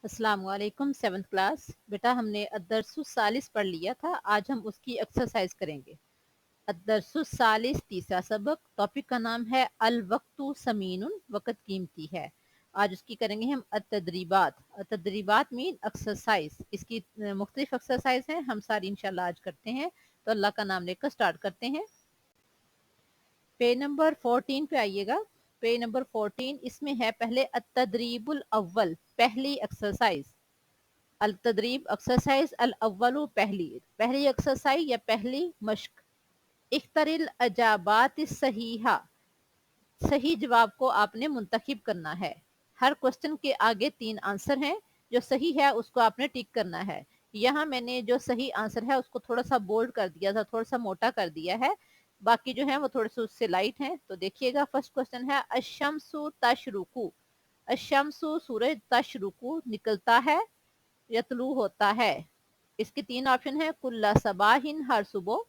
अस्सलाम वालेकुम। 7th class बेटा, हमने अद्दरसुस सालिस पढ़ लिया था। आज हम उसकी एक्सरसाइज करेंगे। अद्दरसुस सालिस तीसरा सबक, टॉपिक का नाम है अल वक्तु समीनुन, वक़्त कीमती है। आज उसकी करेंगे हम अतदरीबात। अतदरीबात मीन एक्सरसाइज। इसकी मुख्तलिफ एक्सरसाइज हैं, हम सारी इंशाल्लाह आज करते हैं। तो अल्लाह का नाम लेकर स्टार्ट करते हैं। पेज नंबर 14 पे आइएगा। पेज नंबर 14, इसमें है पहले अतदरीबुल अव्वल, पहली एक्सरसाइज। अल तदरीब एक्सरसाइज अल अव्वलु, पहली एक्सरसाइज या पहली मश्क। इख्तरिल अजाबात सहीहा, सही जवाब को आपने मुंतखब करना है। हर क्वेश्चन के आगे 3 आंसर हैं, जो सही है उसको आपने टिक करना है। यहाँ मैंने जो सही आंसर है उसको थोड़ा सा बोल्ड कर दिया था, थोड़ा सा मोटा कर दिया है। बाकी जो है वो थोड़े से उससे लाइट हैं। तो देखिएगा, फर्स्ट क्वेश्चन है अशम्सु तशरुकु। अशम्सु, सूरज, तशरुकु, निकलता है, यतलू होता है। इसके 3 ऑप्शन है, कुल्ला सबाहिन, हर सुबह,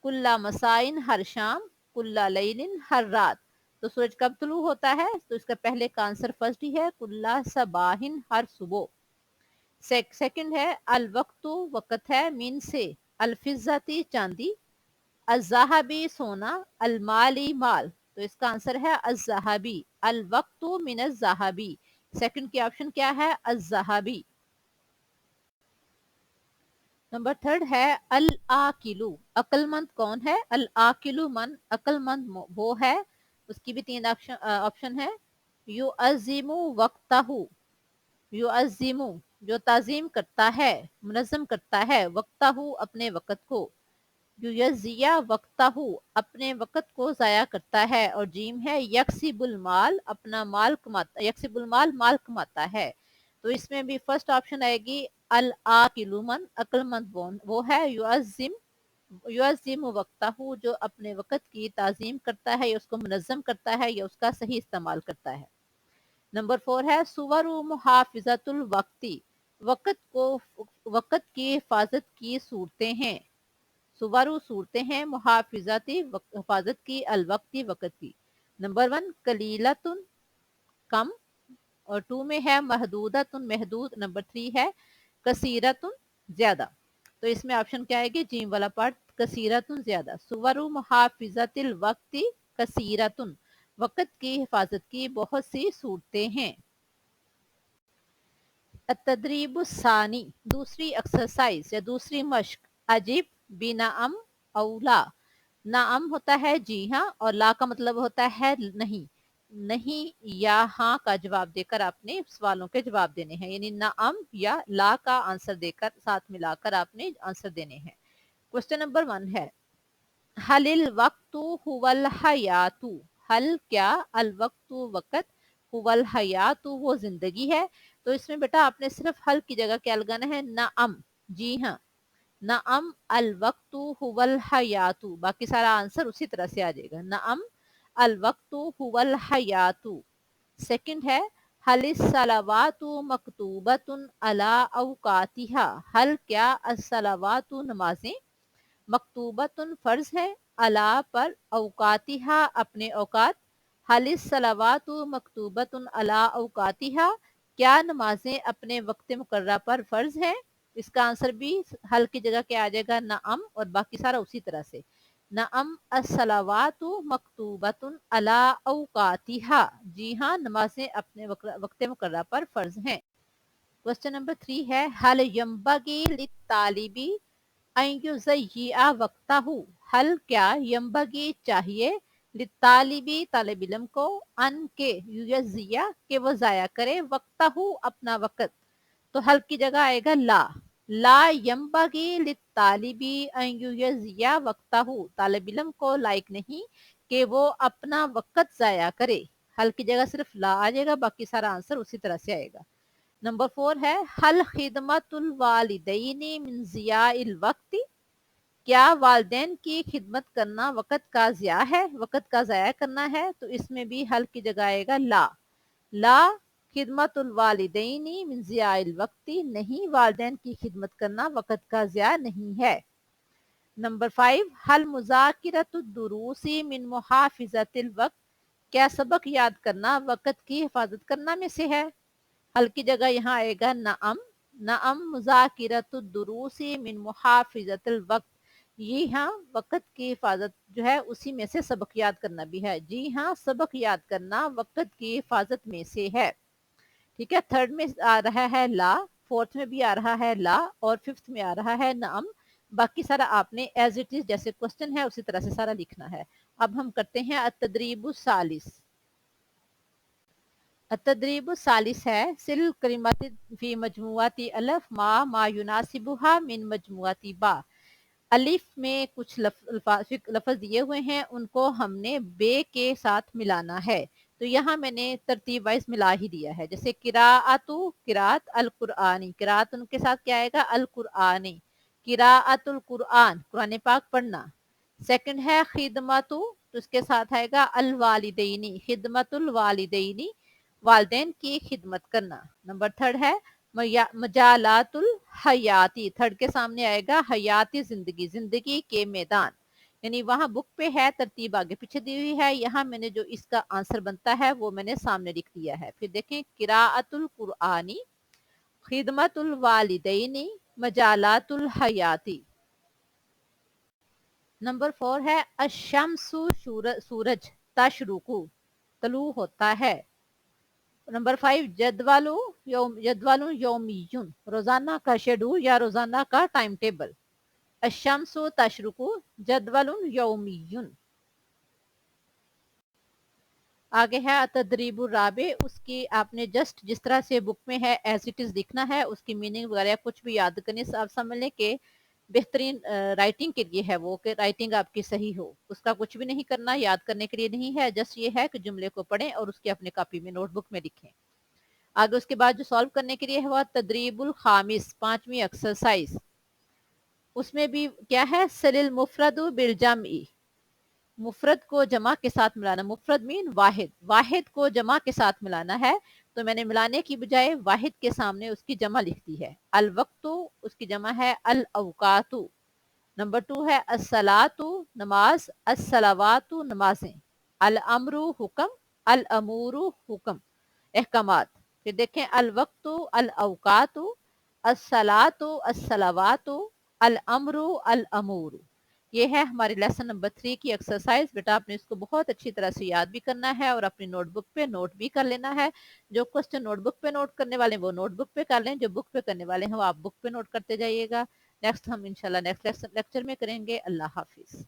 कुल्ला मसाइन, हर शाम, कुल्ला लैलिन, हर रात। तो सूरज कब तुलू होता है? तो इसका पहले का आंसर फर्स्ट ही है, कुल्ला सबाहिन, हर सुबह। सेकंड है अल वक्तु, वक़्त है, मीन से, अल फिज़्ज़ती, चांदी, अज़्ज़ाहबी, सोना, अल माली, माल। तो इसका आंसर है अज़्ज़ाहबी। अल वक्तु मिन अज़्ज़ाहबी। सेकंड की ऑप्शन क्या है? अज़्ज़ाहबी। नंबर थर्ड है अल आकिलु, अक्लमंद कौन है? अल आकिलु मन, अक्लमंद वो है। उसकी भी 3 ऑप्शन है। यु अजीमु वक्तहु, यु अजीमु जो ताजीम करता है, मुनज़्ज़म करता है, वक्तहु अपने वक़्त को। यु यज़िया वक्तहु अपने वक़्त को ज़ाया करता है। और जीम है यक्सिबुल माल, अपना माल कमाता, यक्सिबुल माल, माल कमाता है। तो इसमें भी फर्स्ट ऑप्शन आएगी अल आकिलुमन, अक्लमंद वो है। युअज़्ज़िमु वक्तहु जो अपने वक़्त की ताज़ीम करता है या उसको मुनज़्ज़म करता है या उसका सही इस्तेमाल करता है। नंबर 4 है सुवरु मुहाफ़िज़तुल वक्ति, वक़्त की हिफाजत की सूरतें हैं। सुवरु सूरतें हैं, मुहाफ़िज़ती हिफाजत की, अल वक्ति वक़्त की। नंबर 1 कलीलतुन, कम। और 2 में है महदूदतुन, महदूद। नंबर 3 है कसीरतुन, ज्यादा। तो इसमें ऑप्शन क्या आएगी? जीम वाला पार्ट, कसीरतुन, ज्यादा। सुवरु मुहाफिजतिल वक्ति कसीरतुन, वक़्त की हिफाजत की बहुत सी सूरतें हैं। अतदरीबुस्सानी, दूसरी एक्सरसाइज या दूसरी मश्क। अजीब बिनाअम औला, नाअम होता है जी हाँ, और ला का मतलब होता है नहीं। नहीं या हाँ का जवाब देकर आपने सवालों के जवाब देने हैं, यानी नाअम या ला का आंसर देकर साथ मिलाकर आपने आंसर देने हैं। क्वेश्चन नंबर 1 है हलिल वक्तु हुवल हयातु, हल क्या, अल वक्तु वक़्त, हुवल हयातु वो जिंदगी है। तो इसमें बेटा आपने सिर्फ हल की जगह क्या लगाना है? नाअम, जी हाँ। नाअम अल वक्तु हुवल हयातु, बाकी सारा आंसर उसी तरह से आ जाएगा। नाअम अल वक्तु हुवल हयातु। सेकंड है हलिस सलावातु मकतूबतुन अला औकातिहा, हल क्या, अस्सलावातु नमाजें, मकतूबतुन फर्ज है, अला पर, औकातिहा अपने औकात। हलिस सलावातु मकतूबतुन अला औकातिहा, क्या नमाजें अपने वक्त मुकर्रा पर फर्ज हैं। इसका आंसर भी हल की जगह क्या आ जाएगा? नाअम, और बाकी सारा उसी तरह से। नाअम अस्सलावातु मकतूबतुन अला औकातिहा, जी हाँ नमाजें अपने वक्त मुकर्रा पर फर्ज हैं। क्वेश्चन नंबर 3 है हल यंबगी लित्तालिबी अयुज़य्यिआ वक्तहु, हल क्या, यंबगी चाहिए, लित्तालिबी तालिब इल्म को, अन के, युज़य्यिआ के वो जाया करे, वक्तहु अपना वक़्त। तो हल की जगह आएगा ला। ला यंबगी लित्तालिबी अयुज़य्यिआ वक्तहु, तालिब इल्म को लायक नहीं कि वो अपना वक़्त जाया करे। हल की जगह सिर्फ ला आ जाएगा, बाकी सारा आंसर उसी तरह से आएगा। नंबर 4 है हल खिदमतुल वालिदैनी मिन ज़ियाइल वक्ति, क्या वालदेन की खिदमत करना वक़्त का ज़िया है, वक़्त का ज़ाया करना है। तो इसमें भी हल की जगह आएगा ला। ला खिदमतुल वालिदैनी मिन ज़ियाइल वक्ति, नहीं वालदेन की खिदमत करना वक़्त का ज़िया नहीं है। नंबर 5 हल मुज़ाकिरतुद दुरूसी मिन मुहाफ़िज़तिल वक़्त, क्या सबक याद करना वक़्त की हिफाजत करना में से है। हल की जगह यहाँ आएगा नअम। नअम मुज़ाकिरतुद दुरूसी मिन मुहाफ़िज़तिल वक़्त। ये हाँ, वक़्त की हिफाजत जो है उसी में से सबक याद करना भी है। जी हाँ, सबक याद करना वक़्त की हिफाजत में से है। ठीक है, थर्ड में आ रहा है ला, फोर्थ में भी आ रहा है ला, और फिफ्थ में आ रहा है नअम। बाकी सारा आपने एज इट इज जैसे क्वेश्चन है उसी तरह से सारा लिखना है। अब हम करते हैं अतदरीबु सालिस। अतदरीबु सालिस है सिल कलिमाति फी मजमुआती अलफ मा युनासिबुहा मिन मजमुआती बा। अलिफ में कुछ लफ्ज दिए हुए हैं, उनको हमने बे के साथ मिलाना है। तो यहाँ मैंने तरतीब वाइज मिला ही दिया है। जैसे किराअतु, किरात अल कुरआनी, किरात उनके साथ क्या आएगा, अल कुरआनी। किराअतुल कुरआन, कुरान पाक पढ़ना। सेकंड है खिदमतु, तो उसके साथ आएगा अल वालिदैनी, खिदमतुल वालिदैनी, वालदेन की खिदमत करना। नंबर थर्ड है मजालातुल हयाती, थर्ड के सामने आएगा हयाती, जिंदगी, जिंदगी के मैदान। यानी वहां बुक पे है, तरतीब आगे पीछे दी हुई है, यहाँ मैंने जो इसका आंसर बनता है वो मैंने सामने लिख दिया है। फिर देखें, किराअतुल कुरआनी, खिदमतुल वालिदैनी, मजालातुल हयाती। नंबर 4 है अशम्सु, सूरज तशरुकु, तलू होता है। नंबर 5 जदवालु यौमियुन, रोजाना का शेड्यूल या रोजाना का टाइम टेबल। अशम्सु तशरुकु जदवलुन यौमियुन। आगे है तदरीबुर राबे, उसकी आपने जस्ट जिस तरह से बुक में है एज इट इज लिखना है, उसकी मीनिंग वगैरह कुछ भी याद करने से आप समझ लें कि बेहतरीन राइटिंग के लिए है वो, कि राइटिंग आपकी सही हो। उसका कुछ भी नहीं करना, याद करने के लिए नहीं है, जस्ट ये है कि जुमले को पढ़ें और उसकी अपनी कॉपी में नोटबुक में लिखें। आगे उसके बाद जो सॉल्व करने के लिए है वह तदरीबुल खामिस, पांचवी एक्सरसाइज। उसमें भी क्या है, सलिल मुफरदु बिल जमई, मुफरद को जमा के साथ मिलाना। मुफरद मीन वाहिद, वाहिद को जमा के साथ मिलाना है। तो मैंने मिलाने की बजाय वाहिद के सामने उसकी जमा लिख दी है। अल वक्तु, उसकी जमा है अल अवकातु। नंबर 2 है अस्सलातु, नमाज, अस्सलावातु, नमाजें। अल अमरु, हुक्म, अल अमूरु, हुक्म, अहकामात। फिर देखें, अल वक्तु, अल अवकातु, अस्सलातु, अस्सलावातु, अल अमरु, अल अमूरु। ये है हमारे लेसन नंबर 3 की एक्सरसाइज। बेटा आपने इसको बहुत अच्छी तरह से याद भी करना है और अपनी नोटबुक पे नोट भी कर लेना है। जो क्वेश्चन नोटबुक पे नोट करने वाले हैं वो नोटबुक पे कर लें, जो बुक पे करने वाले हैं वो आप बुक पे नोट करते जाइएगा। नेक्स्ट हम इंशाल्लाह नेक्स्ट लेक्चर में करेंगे। अल्लाह हाफिज।